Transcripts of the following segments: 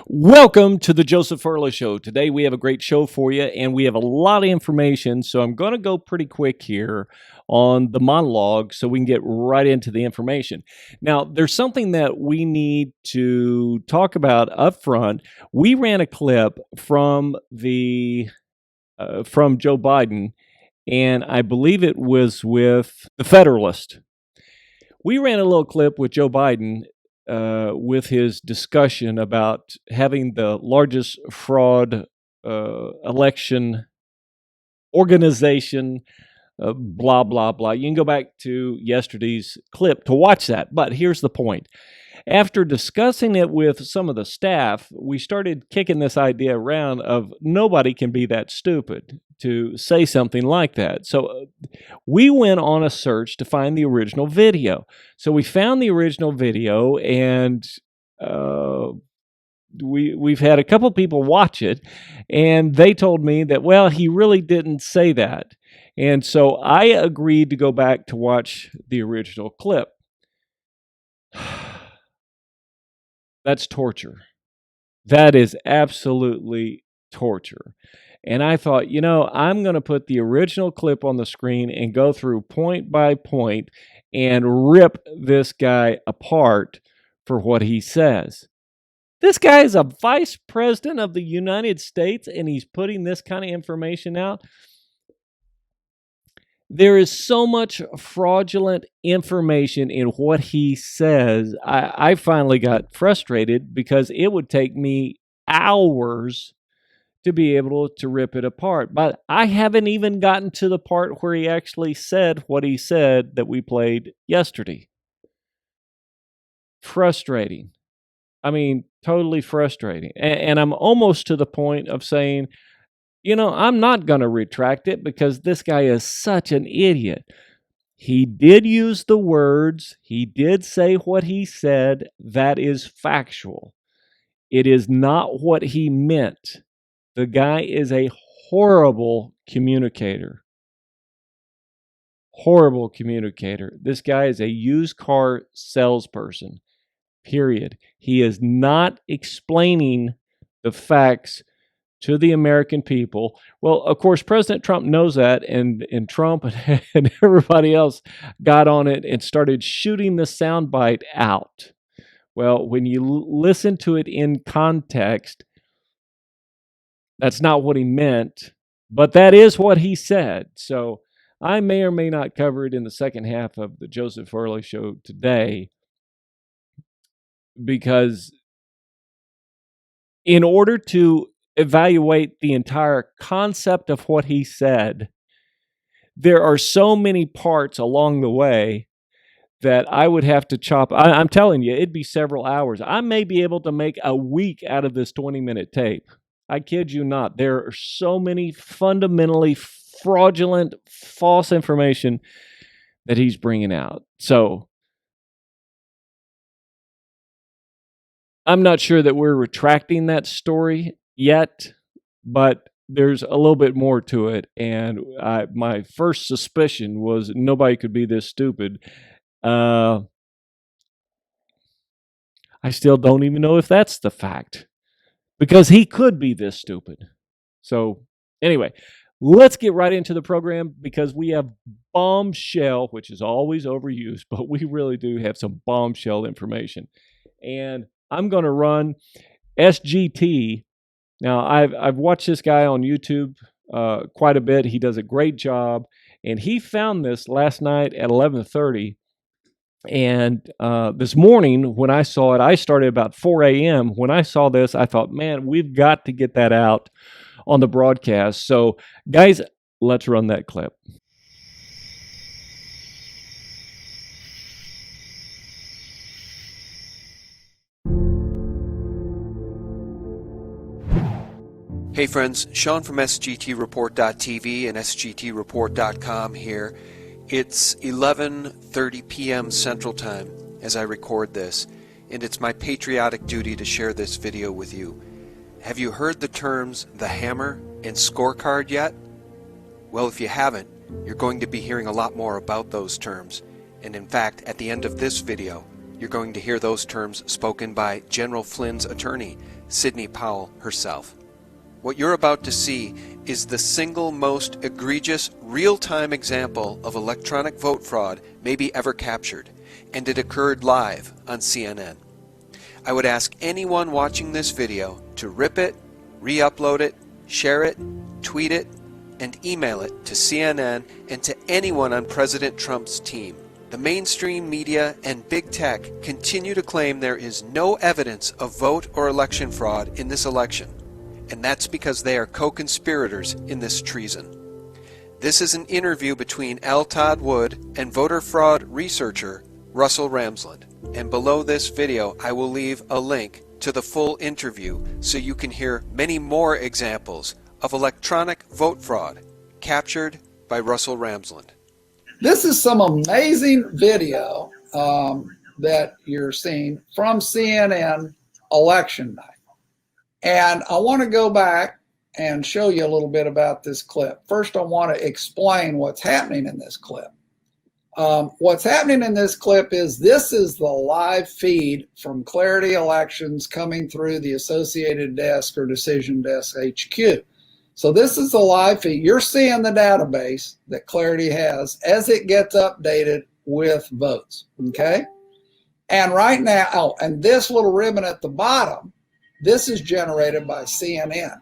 Welcome to the Joseph Furley Show. Today we have a great show for you, and we have a lot of information, so I'm going to go pretty quick here on the monologue so we can get right into the information. Now, there's something that we need to talk about up front. We ran a clip from from Joe Biden, and I believe it was with the Federalist. We ran a little clip with Joe Biden with his discussion about having the largest fraud election organization, blah, blah, blah. You can go back to yesterday's clip to watch that. But here's the point. After discussing it with some of the staff, we started kicking this idea around of nobody can be that stupid to say something like that. So we went on a search to find the original video. So we found the original video, and we've had a couple people watch it, and they told me that, well, he really didn't say that. And so I agreed to go back to watch the original clip. That's torture. That is absolutely torture. And I thought, I'm going to put the original clip on the screen and go through point by point and rip this guy apart for what he says. This guy is a vice president of the United States, and he's putting this kind of information out. There is so much fraudulent information in what he says. I finally got frustrated because it would take me hours to be able to rip it apart. But I haven't even gotten to the part where he actually said what he said that we played yesterday. Frustrating. I mean, totally frustrating. And I'm almost to the point of saying, I'm not going to retract it because this guy is such an idiot. He did use the words. He did say what he said. That is factual. It is not what he meant. The guy is a horrible communicator. Horrible communicator. This guy is a used car salesperson, period. He is not explaining the facts to the American people. Well, of course, President Trump knows that, and Trump and everybody else got on it and started shooting the soundbite out. Well, when you listen to it in context, that's not what he meant, but that is what he said. So I may or may not cover it in the second half of the Joseph Furley Show today, because in order to evaluate the entire concept of what he said, there are so many parts along the way that I would have to chop. I'm telling you, it'd be several hours. I may be able to make a week out of this 20-minute tape. I kid you not. There are so many fundamentally fraudulent, false information that he's bringing out. So I'm not sure that we're retracting that story yet, but there's a little bit more to it. And my first suspicion was nobody could be this stupid. I still don't even know if that's the fact, because he could be this stupid. So anyway, let's get right into the program, because we have bombshell, which is always overused, but we really do have some bombshell information. And I'm going to run SGT. Now, I've watched this guy on YouTube quite a bit. He does a great job, and he found this last night at 11:30. And this morning when I saw it, I started about 4 a.m. When I saw this, I thought, man, we've got to get that out on the broadcast. So, guys, let's run that clip. Hey friends, Sean from SGTReport.tv and SGTReport.com here. It's 11:30 p.m. Central Time as I record this, and it's my patriotic duty to share this video with you. Have you heard the terms the hammer and scorecard yet? Well, if you haven't, you're going to be hearing a lot more about those terms. And in fact, at the end of this video, You're going to hear those terms spoken by General Flynn's attorney, Sidney Powell herself. What you're about to see is the single most egregious real-time example of electronic vote fraud maybe ever captured, and it occurred live on CNN. I would ask anyone watching this video to rip it, re-upload it, share it, tweet it, and email it to CNN and to anyone on President Trump's team. The mainstream media and big tech continue to claim there is no evidence of vote or election fraud in this election, and that's because they are co-conspirators in this treason. This is an interview between L. Todd Wood and voter fraud researcher Russell Ramsland, and below this video I will leave a link to the full interview so you can hear many more examples of electronic vote fraud captured by Russell Ramsland. This is some amazing video that you're seeing from CNN election night. And I want to go back and show you a little bit about this clip. First, I want to explain what's happening in this clip. What's happening in this clip is this is the live feed from Clarity Elections coming through the Associated Desk or Decision Desk HQ. So this is the live feed. You're seeing the database that Clarity has as it gets updated with votes, okay? And right now, oh, and this little ribbon at the bottom, this is generated by CNN.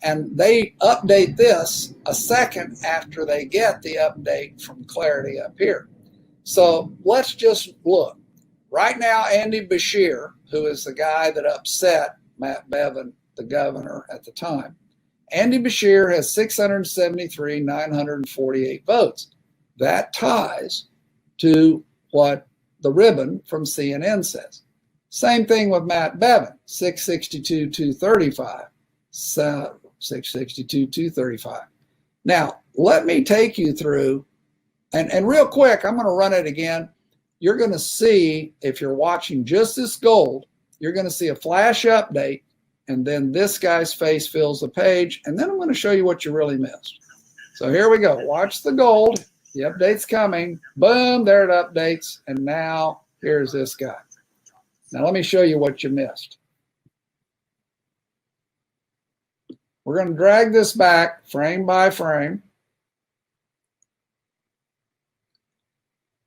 And they update this a second after they get the update from Clarity up here. So let's just look. Right now, Andy Beshear, who is the guy that upset Matt Bevin, the governor at the time, Andy Beshear has 673,948 votes. That ties to what the ribbon from CNN says. Same thing with Matt Bevin, 662,235. 662,235. Now, let me take you through, and real quick, I'm going to run it again. You're going to see, if you're watching just this gold, you're going to see a flash update, and then this guy's face fills the page, and then I'm going to show you what you really missed. So here we go. Watch the gold. The update's coming. Boom, there it updates, and now here's this guy. Now let me show you what you missed. We're going to drag this back frame by frame.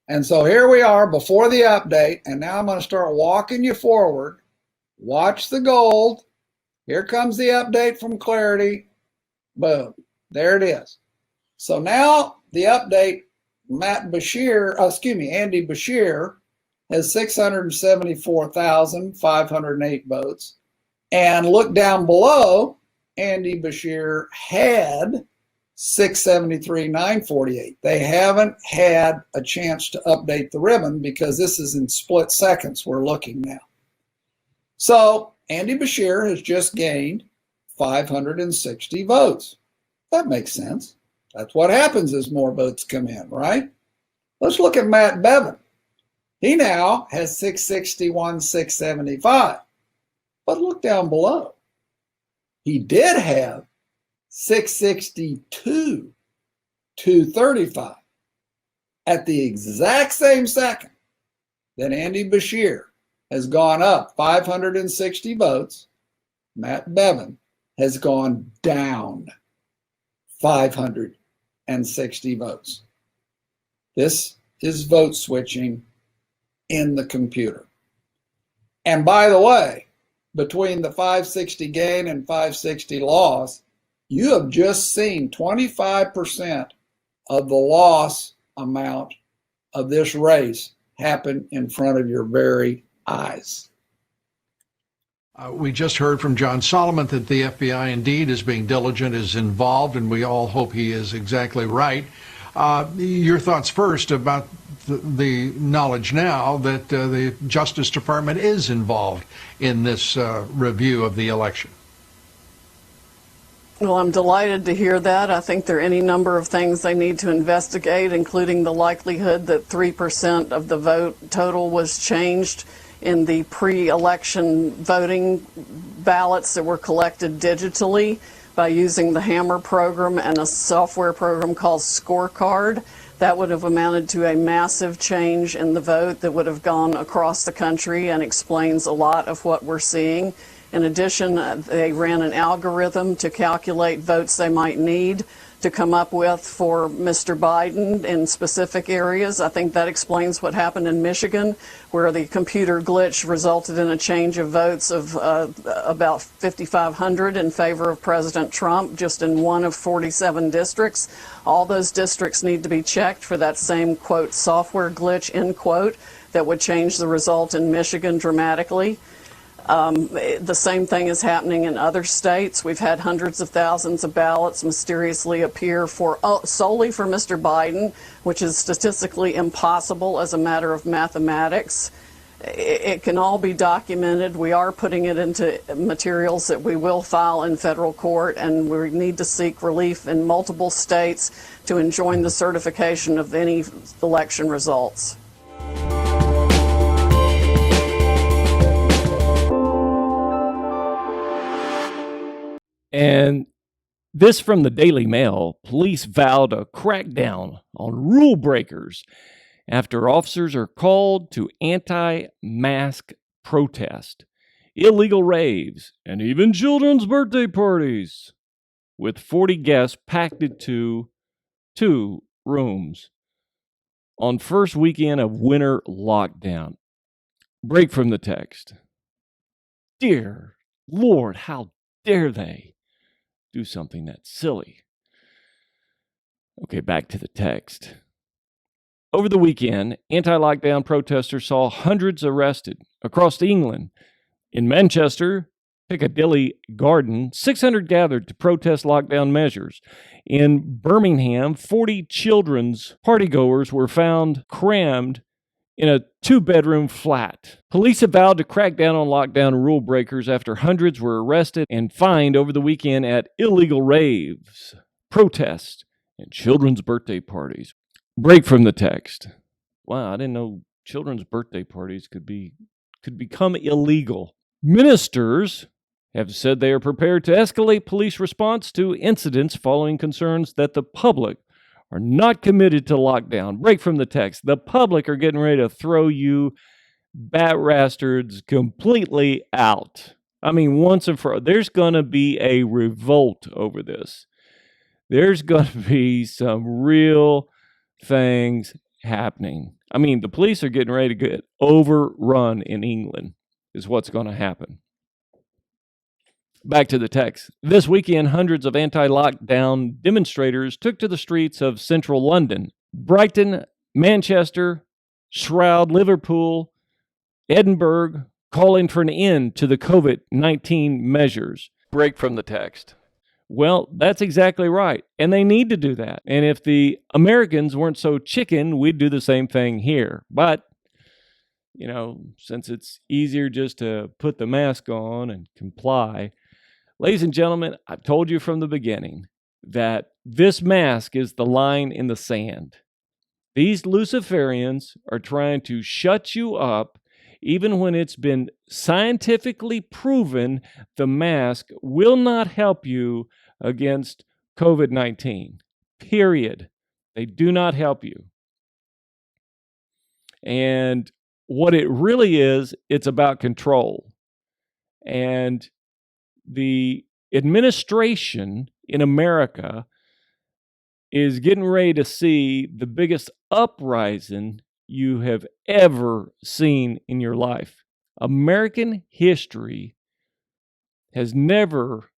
And so here we are before the update, and now I'm going to start walking you forward. Watch the gold. Here comes the update from Clarity. Boom. There it is. So now the update, Andy Beshear has 674,508 votes. And look down below, Andy Beshear had 673,948. They haven't had a chance to update the ribbon because this is in split seconds we're looking now. So Andy Beshear has just gained 560 votes. That makes sense. That's what happens as more votes come in, right? Let's look at Matt Bevin. He now has 661,675. But look down below. He did have 662,235 at the exact same second that Andy Beshear has gone up 560 votes. Matt Bevin has gone down 560 votes. This is vote switching in the computer. And by the way, between the 560 gain and 560 loss, you have just seen 25% of the loss amount of this race happen in front of your very eyes. We just heard from John Solomon that the FBI indeed is being diligent, is involved, and we all hope he is exactly right. Your thoughts first about the knowledge now that the Justice Department is involved in this review of the election. Well, I'm delighted to hear that. I think there are any number of things they need to investigate, including the likelihood that 3% of the vote total was changed in the pre-election voting ballots that were collected digitally. by using the Hammer program and a software program called Scorecard. That would have amounted to a massive change in the vote that would have gone across the country and explains a lot of what we're seeing. In addition, they ran an algorithm to calculate votes they might need to come up with for Mr. Biden in specific areas. I think that explains what happened in Michigan, where the computer glitch resulted in a change of votes of about 5,500 in favor of President Trump, just in one of 47 districts. All those districts need to be checked for that same, quote, software glitch, end quote, that would change the result in Michigan dramatically. The same thing is happening in other states. We've had hundreds of thousands of ballots mysteriously appear solely for Mr. Biden, which is statistically impossible as a matter of mathematics. It can all be documented. We are putting it into materials that we will file in federal court, and we need to seek relief in multiple states to enjoin the certification of any election results. And this from the Daily Mail: police vow to crack down on rule breakers after officers are called to anti-mask protest, illegal raves, and even children's birthday parties, with 40 guests packed into 2 rooms on first weekend of winter lockdown. Break from the text. Dear Lord, how dare they do something that silly? Okay, back to the text. Over the weekend, anti-lockdown protesters saw hundreds arrested across England. In Manchester, Piccadilly Garden, 600 gathered to protest lockdown measures. In Birmingham, 40 children's partygoers were found crammed in a 2-bedroom flat. Police have vowed to crack down on lockdown rule breakers after hundreds were arrested and fined over the weekend at illegal raves, protests, and children's birthday parties. Break from the text. Wow, I didn't know children's birthday parties could become illegal. Ministers have said they are prepared to escalate police response to incidents following concerns that the public are not committed to lockdown. Break from the text. The public are getting ready to throw you bat rastards completely out. I mean, once and for all. There's going to be a revolt over this. There's going to be some real things happening. I mean, the police are getting ready to get overrun in England, is what's going to happen. Back to the text. This weekend, hundreds of anti-lockdown demonstrators took to the streets of central London, Brighton, Manchester, Stroud, Liverpool, Edinburgh, calling for an end to the COVID-19 measures. Break from the text. Well, that's exactly right. And they need to do that. And if the Americans weren't so chicken, we'd do the same thing here. But, since it's easier just to put the mask on and comply, ladies and gentlemen, I've told you from the beginning that this mask is the line in the sand. These Luciferians are trying to shut you up, even when it's been scientifically proven the mask will not help you against COVID-19. Period. They do not help you. And what it really is, it's about control. And the administration in America is getting ready to see the biggest uprising you have ever seen in your life. American history has never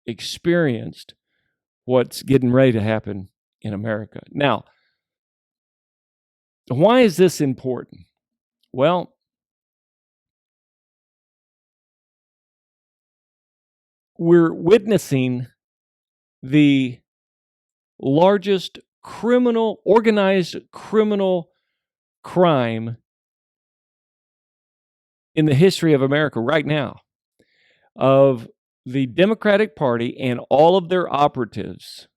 experienced what's getting ready to happen in America. Now, why is this important? Well, we're witnessing the largest organized criminal crime in the history of America right now, of the Democratic Party and all of their operatives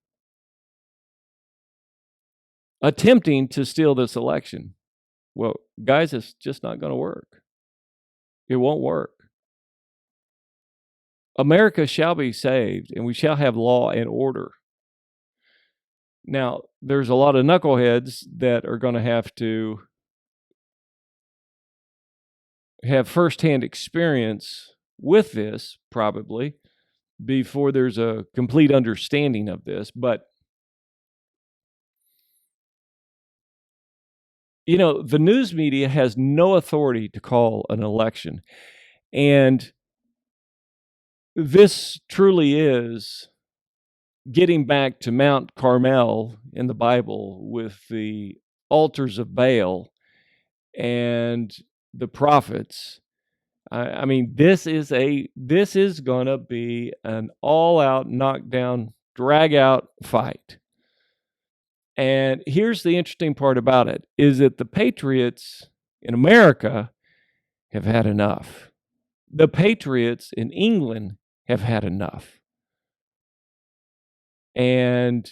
attempting to steal this election. Well, guys, it's just not going to work. It won't work. America shall be saved, and we shall have law and order. Now, there's a lot of knuckleheads that are going to have firsthand experience with this, probably, before there's a complete understanding of this. But, the news media has no authority to call an election. And this truly is getting back to Mount Carmel in the Bible with the altars of Baal and the prophets. I mean, this is going to be an all-out, knockdown, drag-out fight. And here's the interesting part about it, is that the patriots in America have had enough. The patriots in England have had enough. And,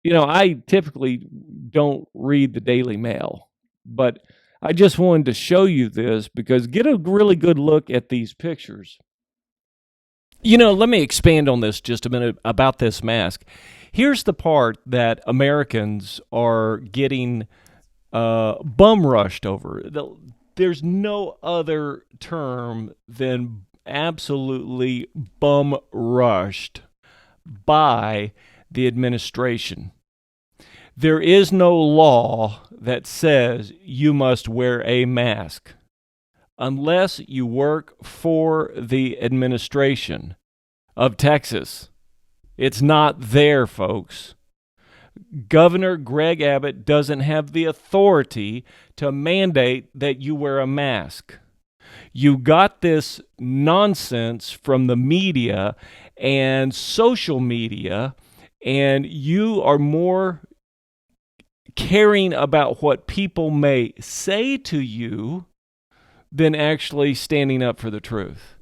I typically don't read the Daily Mail, but I just wanted to show you this because get a really good look at these pictures. Let me expand on this just a minute about this mask. Here's the part that Americans are getting bum rushed over. There's no other term than absolutely bum rushed by the administration. There is no law that says you must wear a mask unless you work for the administration of Texas. It's not there, folks. Governor Greg Abbott doesn't have the authority to mandate that you wear a mask. You got this nonsense from the media and social media, and you are more caring about what people may say to you than actually standing up for the truth.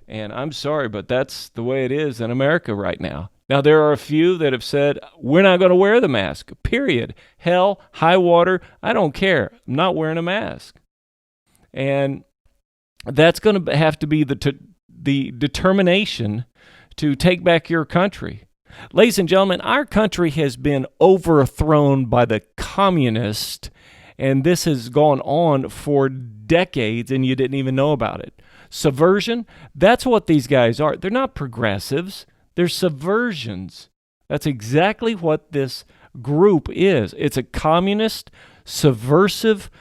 And I'm sorry, but that's the way it is in America right now. Now, there are a few that have said, we're not going to wear the mask, period. Hell, high water, I don't care. I'm not wearing a mask. And that's going to have to be the determination to take back your country. Ladies and gentlemen, our country has been overthrown by the communists, and this has gone on for decades, and you didn't even know about it. Subversion, that's what these guys are. They're not progressives. They're subversions. That's exactly what this group is. It's a communist, subversive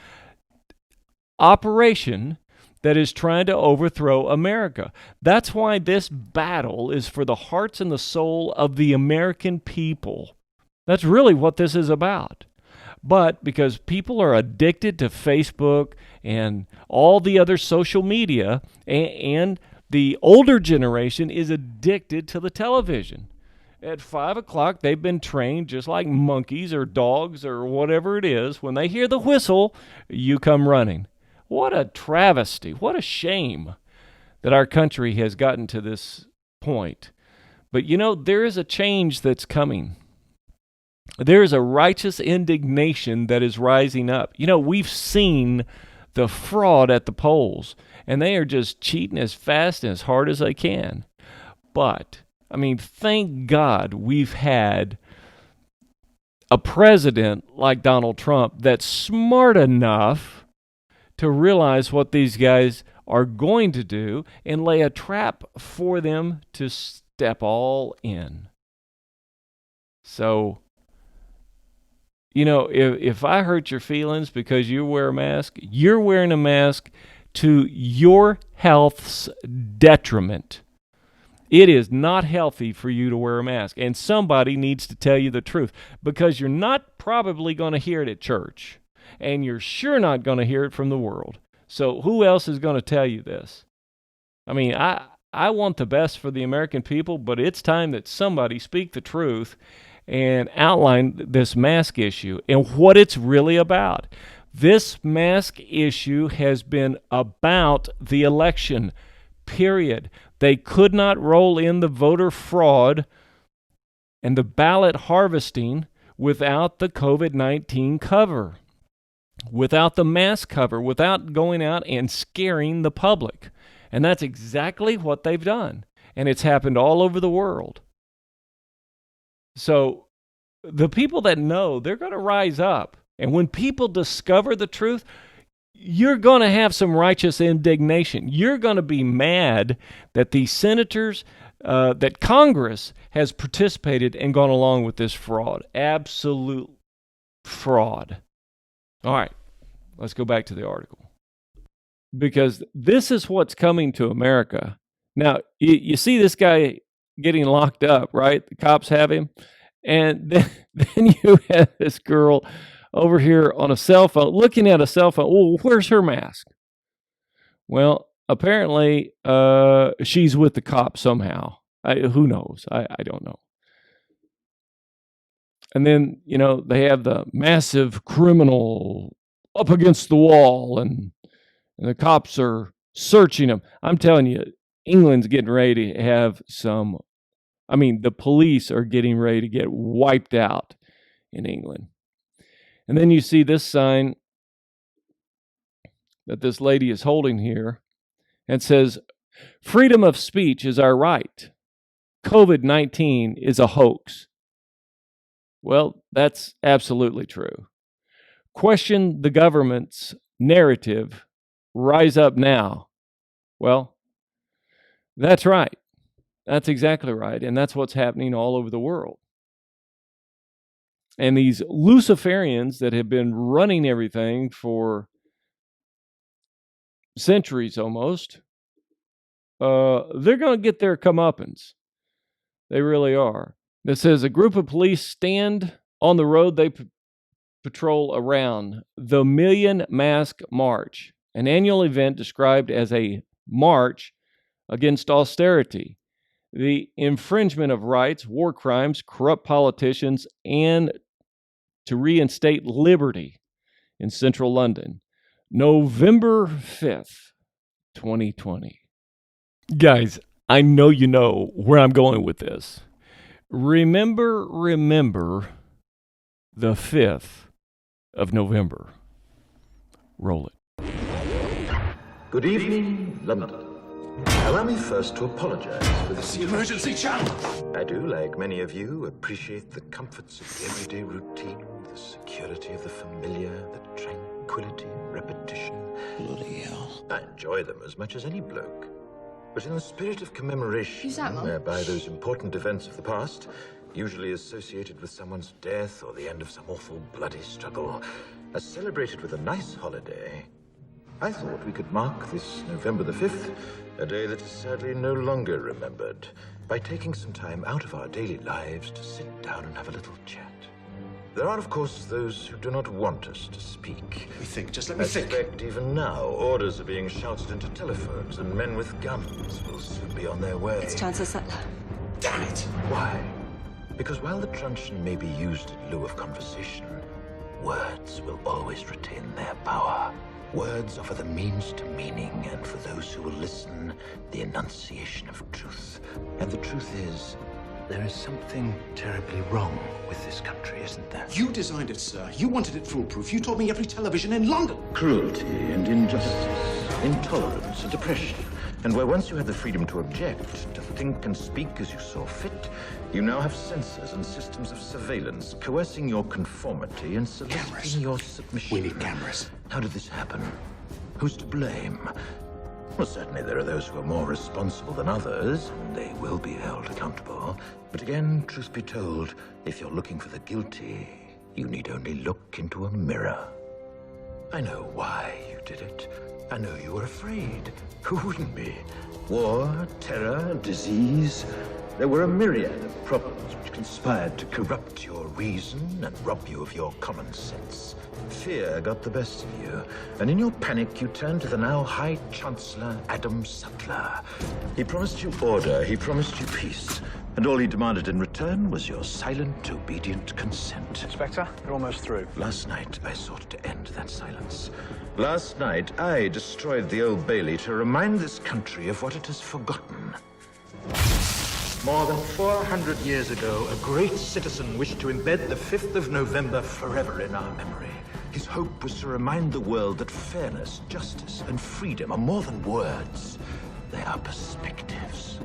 operation that is trying to overthrow America. That's why this battle is for the hearts and the soul of the American people. That's really what this is about. But because people are addicted to Facebook and all the other social media, and the older generation is addicted to the television. At 5 o'clock, they've been trained just like monkeys or dogs or whatever it is. When they hear the whistle, you come running. What a travesty. What a shame that our country has gotten to this point. But there is a change that's coming. There is a righteous indignation that is rising up. We've seen the fraud at the polls, and they are just cheating as fast and as hard as they can. But, thank God we've had a president like Donald Trump that's smart enough to realize what these guys are going to do and lay a trap for them to step all in. So, if I hurt your feelings because you wear a mask, you're wearing a mask to your health's detriment. It is not healthy for you to wear a mask, and somebody needs to tell you the truth because you're not probably going to hear it at church, and you're sure not going to hear it from the world. So who else is going to tell you this? I want the best for the American people, but it's time that somebody speak the truth and outline this mask issue and what it's really about. This mask issue has been about the election, period. They could not roll in the voter fraud and the ballot harvesting without the COVID-19 cover, without the mask cover, without going out and scaring the public. And that's exactly what they've done. And it's happened all over the world. So the people that know, they're going to rise up. And when people discover the truth, you're going to have some righteous indignation. You're going to be mad that these senators, that Congress has participated and gone along with this fraud. Absolute fraud. All right, let's go back to the article. Because this is what's coming to America. Now, you see this guy getting locked up, right? The cops have him. And then you have this girl over here on a cell phone, looking at a cell phone. Oh, where's her mask? Well, apparently she's with the cops somehow. Who knows? I don't know. And then, they have the massive criminal up against the wall, and the cops are searching him. I'm telling you, England's getting ready to have the police are getting ready to get wiped out in England. And then you see this sign that this lady is holding here, and says, "Freedom of speech is our right. COVID-19 is a hoax." Well, that's absolutely true. Question the government's narrative. Rise up now. Well, that's right. That's exactly right. And that's what's happening all over the world. And these Luciferians that have been running everything for centuries almost, they're going to get their comeuppance. They really are. It says a group of police stand on the road they patrol around the Million Mask March, an annual event described as a march against austerity, the infringement of rights, war crimes, corrupt politicians, and to reinstate liberty in central London, November 5th, 2020. Guys, I know you know where I'm going with this. Remember the 5th of November. Roll it. Good evening, London. Allow me first to apologize for this. The emergency channel! I do, like many of you, appreciate the comforts of the everyday routine, the security of the familiar, the tranquility and repetition. Bloody hell. I enjoy them as much as any bloke. But in the spirit of commemoration, Who's that, Mum? whereby those important events of the past, usually associated with someone's death or the end of some awful bloody struggle, are celebrated with a nice holiday, I thought we could mark this November the 5th, a day that is sadly no longer remembered, by taking some time out of our daily lives to sit down and have a little chat. There are, of course, those who do not want us to speak. Just let me I think. suspect even now, orders are being shouted into telephones, and men with guns will soon be on their way. It's Chancellor Sutler. Damn it! Why? Because while the truncheon may be used in lieu of conversation, words will always retain their power. Words offer the means to meaning, and for those who will listen, the enunciation of truth. And the truth is, there is something terribly wrong with this country, isn't there? You designed it, sir. You wanted it foolproof. You told me every television in London. Cruelty and injustice, intolerance and oppression. And where once you had the freedom to object, to think and speak as you saw fit, you now have censors and systems of surveillance coercing your conformity and soliciting Cameras. your submission. We need cameras. How did this happen? Who's to blame? Well, certainly there are those who are more responsible than others, and they will be held accountable. But again, truth be told, if you're looking for the guilty, you need only look into a mirror. I know why you did it. I know you were afraid. Who wouldn't be? War, terror, disease. There were a myriad of problems which conspired to corrupt your reason and rob you of your common sense. Fear got the best of you, and in your panic you turned to the now High Chancellor Adam Sutler. He promised you order, he promised you peace, and all he demanded in return was your silent, obedient consent. Inspector, you're almost through. Last night, I sought to end that silence. Last night, I destroyed the Old Bailey to remind this country of what it has forgotten. More than 400 years ago, a great citizen wished to embed the 5th of November forever in our memory. His hope was to remind the world that fairness, justice, and freedom are more than words. They are perspectives.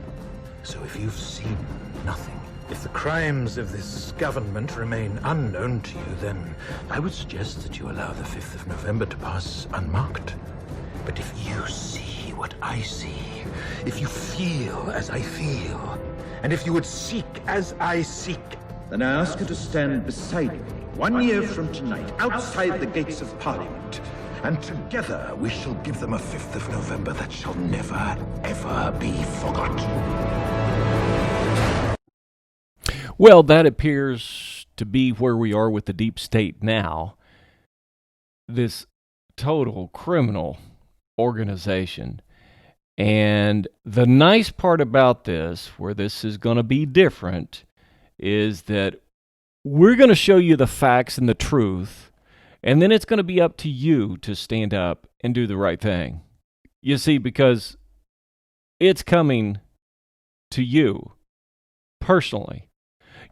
So if you've seen nothing, if the crimes of this government remain unknown to you, then I would suggest that you allow the 5th of November to pass unmarked. But if you see what I see, if you feel as I feel, and if you would seek as I seek, then I ask you to stand beside me 1 year from tonight, outside the gates of Parliament. and together we shall give them a 5th of November that shall never, ever be forgot. Well, that appears to be where we are with the deep state now. This total criminal organization. And the nice part about this, where this is going to be different, is that we're going to show you the facts and the truth, and then it's going to be up to you to stand up and do the right thing. You see, because it's coming to you personally.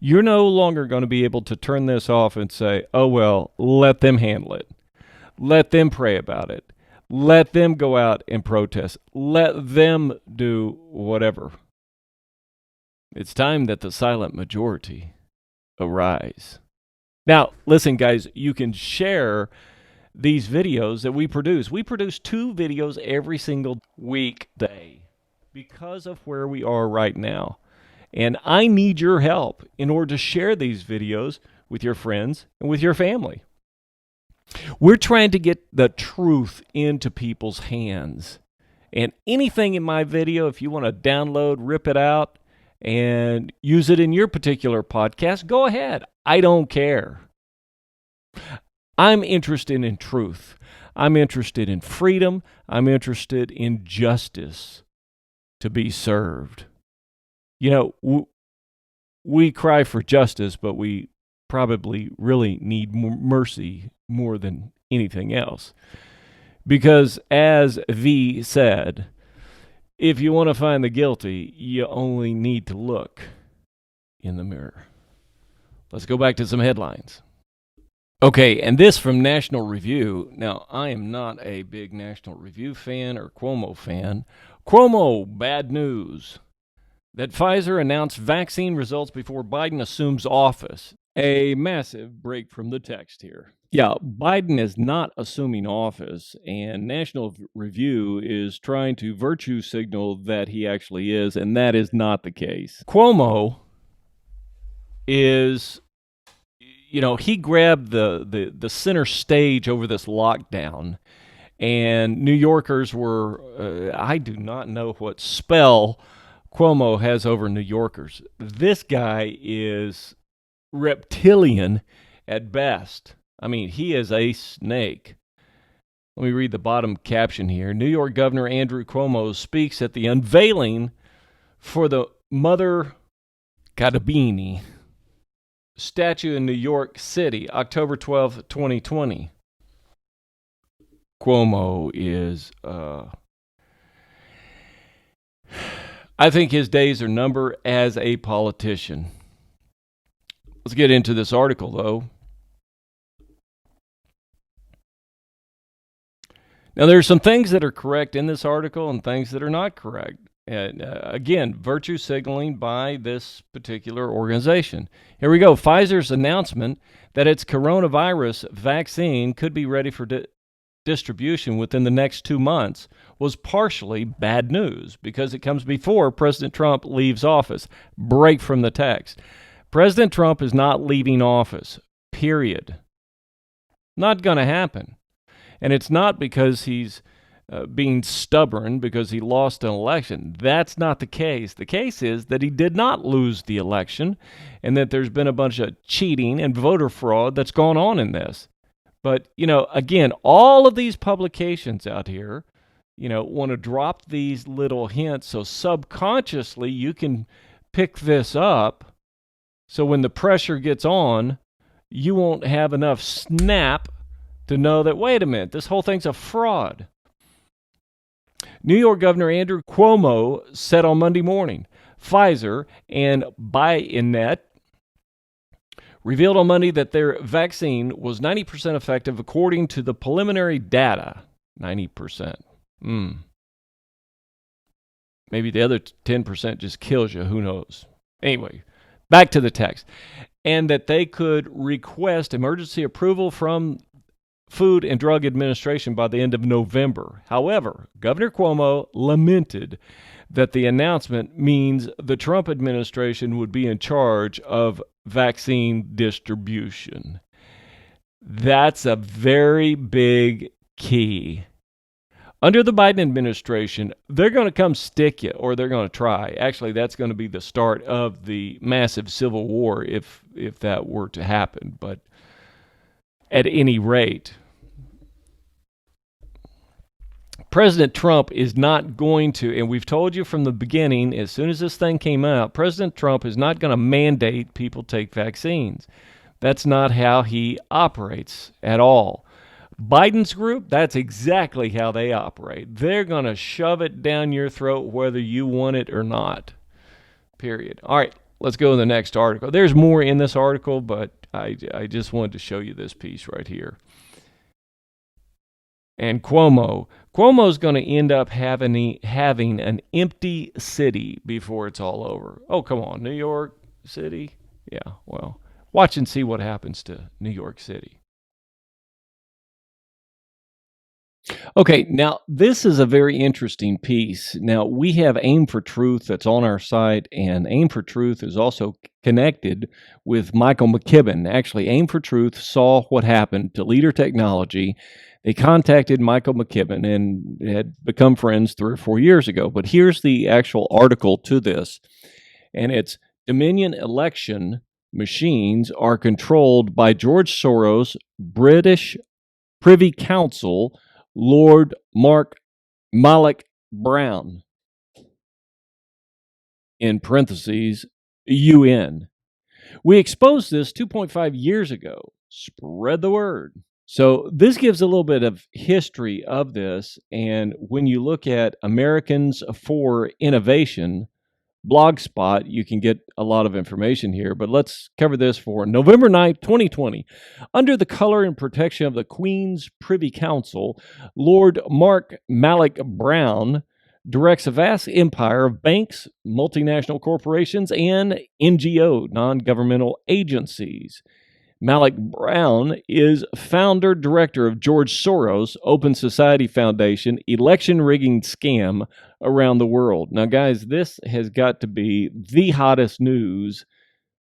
You're no longer going to be able to turn this off and say, oh, well, let them handle it. Let them pray about it. Let them go out and protest. Let them do whatever. It's time that the silent majority arise. Now, listen, guys, you can share these videos that we produce. We produce 2 videos every single weekday because of where we are right now. And I need your help in order to share these videos with your friends and with your family. We're trying to get the truth into people's hands. And anything in my video, if you want to download, rip it out, and use it in your particular podcast, go ahead. I don't care. I'm interested in truth. I'm interested in freedom. I'm interested in justice to be served. You know, we cry for justice, but we probably really need mercy more than anything else. Because as V said, if you want to find the guilty, you only need to look in the mirror. Let's go back to some headlines. Okay, and this from National Review. Now, I am not a big National Review fan or Cuomo fan. Cuomo, bad news. That Pfizer announced vaccine results before Biden assumes office. A massive break from the text here. Yeah, Biden is not assuming office, and National Review is trying to virtue signal that he actually is, and that is not the case. Cuomo is, you know, he grabbed the center stage over this lockdown, and New Yorkers were, I do not know what spell Cuomo has over New Yorkers. This guy is reptilian at best. I mean, he is a snake. Let me read the bottom caption here. New York Governor Andrew Cuomo speaks at the unveiling for the Mother Carabini statue in New York City, October 12, 2020. Cuomo is, I think his days are numbered as a politician. Let's get into this article, though. Now, there are some things that are correct in this article and things that are not correct. And, again, virtue signaling by this particular organization. Here we go. Pfizer's announcement that its coronavirus vaccine could be ready for distribution within the next 2 months was partially bad news because it comes before President Trump leaves office. Break from the text. President Trump is not leaving office, period. Not going to happen. And it's not because he's being stubborn because he lost an election. That's not the case. The case is that he did not lose the election and that there's been a bunch of cheating and voter fraud that's gone on in this. But, you know, again, all of these publications out here, you know, want to drop these little hints so subconsciously you can pick this up. So when the pressure gets on, you won't have enough snap to know that, wait a minute, this whole thing's a fraud. New York Governor Andrew Cuomo said on Monday morning, Pfizer and BioNTech revealed on Monday that their vaccine was 90% effective according to the preliminary data. 90%. Maybe the other 10% just kills you. Who knows? Anyway, back to the text. And that they could request emergency approval from Food and Drug Administration by the end of November. However, Governor Cuomo lamented that the announcement means the Trump administration would be in charge of vaccine distribution. That's a very big key. Under the Biden administration, they're going to come stick you, or they're going to try. Actually, that's going to be the start of the massive civil war if that were to happen. But at any rate, President Trump is not going to, and we've told you from the beginning, as soon as this thing came out, President Trump is not going to mandate people take vaccines. That's not how he operates at all. Biden's group, that's exactly how they operate. They're going to shove it down your throat whether you want it or not. Period. All right, let's go to the next article. There's more in this article, but I just wanted to show you this piece right here. And Cuomo's going to end up having an empty city before it's all over. Oh, come on, New York City? Yeah, well, watch and see what happens to New York City. Okay, now this is a very interesting piece. Now, we have Aim for Truth that's on our site, and Aim for Truth is also connected with Michael McKibben. Actually, Aim for Truth saw what happened to Leader Technology. They contacted Michael McKibben and had become friends 3 or 4 years ago. But here's the actual article to this, and it's Dominion election machines are controlled by George Soros' British Privy Council, Lord Malloch Brown, in parentheses, UN. We exposed this 2.5 years ago. Spread the word. So this gives a little bit of history of this, and when you look at Americans for Innovation, Blogspot, you can get a lot of information here, but let's cover this for November 9th, 2020. Under the color and protection of the Queen's Privy Council, Lord Malloch Brown directs a vast empire of banks, multinational corporations, and NGO, non-governmental agencies. Malloch Brown is founder director of George Soros' Open Society Foundation election rigging scam around the world. Now, guys, this has got to be the hottest news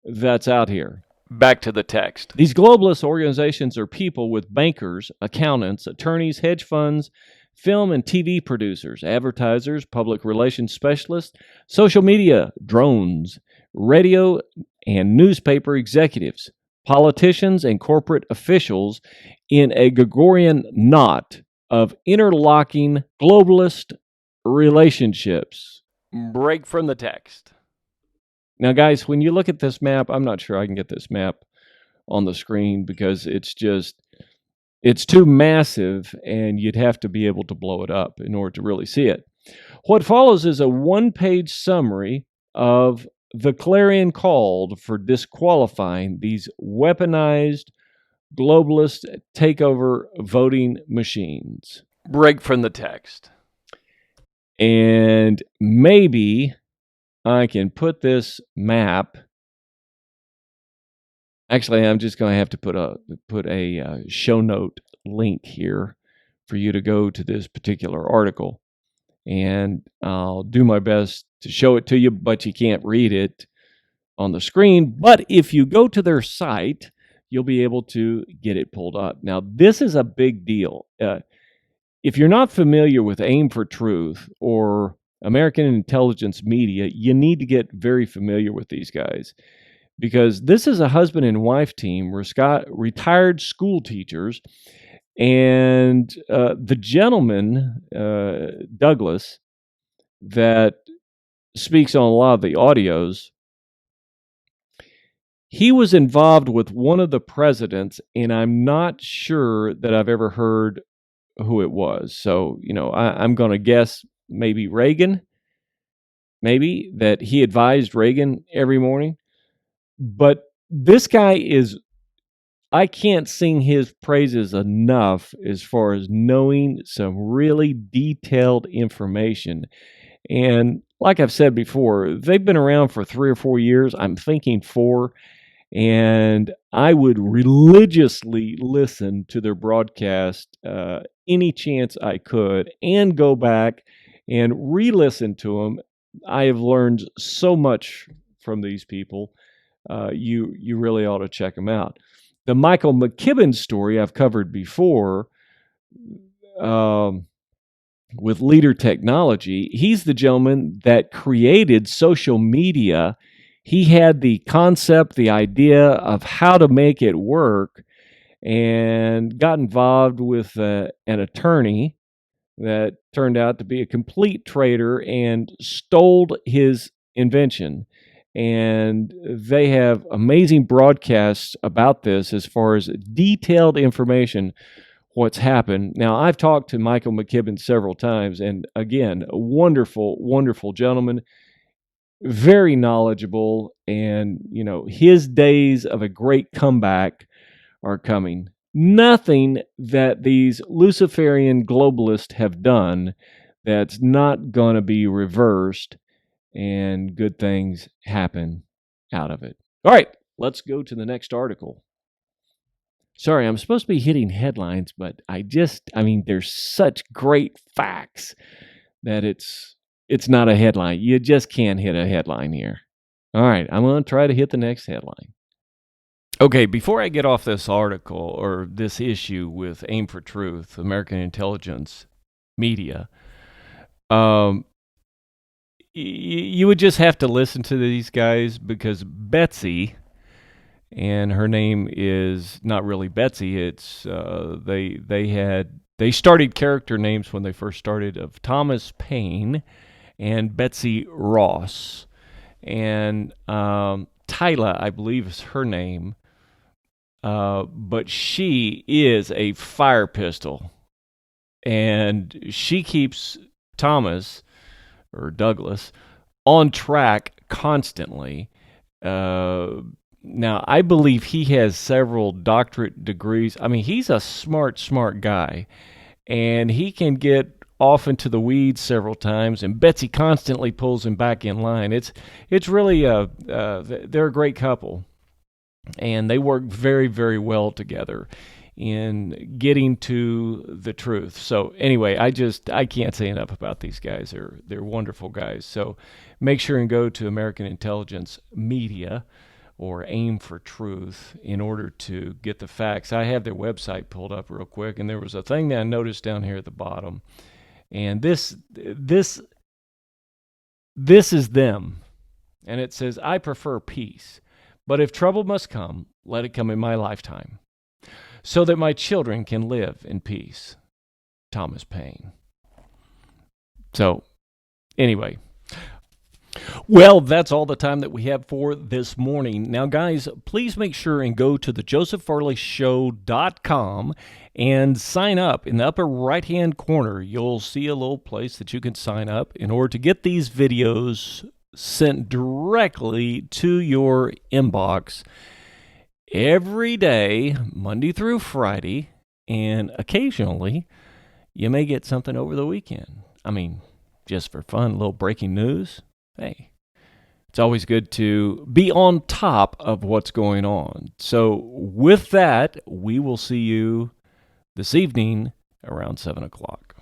that's out here. Back to the text. These globalist organizations are people with bankers, accountants, attorneys, hedge funds, film and TV producers, advertisers, public relations specialists, social media, drones, radio and newspaper executives, politicians, and corporate officials in a Gregorian knot of interlocking globalist relationships. Break from the text. Now, guys, when you look at this map, I'm not sure I can get this map on the screen because it's too massive and you'd have to be able to blow it up in order to really see it. What follows is a one-page summary of the clarion call for disqualifying these weaponized globalist takeover voting machines. Break from the text. And maybe I can put this map. Actually, I'm just going to have to put a show note link here for you to go to this particular article. And I'll do my best to show it to you, but you can't read it on the screen. But if you go to their site, you'll be able to get it pulled up. Now, this is a big deal. If you're not familiar with Aim for Truth or American intelligence media, you need to get very familiar with these guys, because this is a husband and wife team, retired school teachers, and the gentleman, Douglas, that speaks on a lot of the audios, he was involved with one of the presidents, and I'm not sure that I've ever heard who it was. So, I'm going to guess maybe Reagan, maybe that he advised Reagan every morning. But this guy I can't sing his praises enough as far as knowing some really detailed information. And like I've said before, they've been around for 3 or 4 years. I'm thinking 4. And I would religiously listen to their broadcast any chance I could and go back and re-listen to them. I have learned so much from these people. You really ought to check them out. The Michael McKibben story I've covered before with Leader Technology. He's the gentleman that created social media. He had the concept, the idea of how to make it work, and got involved with an attorney that turned out to be a complete traitor and stole his invention. And they have amazing broadcasts about this as far as detailed information, what's happened. Now, I've talked to Michael McKibben several times, and again, a wonderful, wonderful gentleman, very knowledgeable, and his days of a great comeback are coming. Nothing that these Luciferian globalists have done that's not going to be reversed, and good things happen out of it. All right, let's go to the next article. Sorry, I'm supposed to be hitting headlines, but there's such great facts that it's not a headline. You just can't hit a headline here. All right, I'm going to try to hit the next headline. Okay, before I get off this article or this issue with Aim for Truth, American Intelligence Media, you would just have to listen to these guys, because Betsy, and her name is not really Betsy, it's they started character names when they first started of Thomas Paine and Betsy Ross, and Tyla, I believe, is her name, but she is a fire pistol, and she keeps Thomas, or Douglas, on track constantly. Now, I believe he has several doctorate degrees. I mean, he's a smart guy, and he can get off into the weeds several times, and Betsy constantly pulls him back in line. It's really they're a great couple, and they work very, very well together in getting to the truth. So anyway, I can't say enough about these guys. They're wonderful guys. So make sure and go to American Intelligence Media or Aim for Truth in order to get the facts. I have their website pulled up real quick, and there was a thing that I noticed down here at the bottom, and this is them, and it says, "I prefer peace, but if trouble must come, let it come in my lifetime, so that my children can live in peace." Thomas Paine. So, anyway. Well, that's all the time that we have for this morning. Now, guys, please make sure and go to thejosephfarleyshow.com and sign up. In the upper right-hand corner, you'll see a little place that you can sign up in order to get these videos sent directly to your inbox every day, Monday through Friday, and occasionally you may get something over the weekend. I mean, just for fun, a little breaking news. Hey, it's always good to be on top of what's going on. So with that, we will see you this evening around 7 o'clock.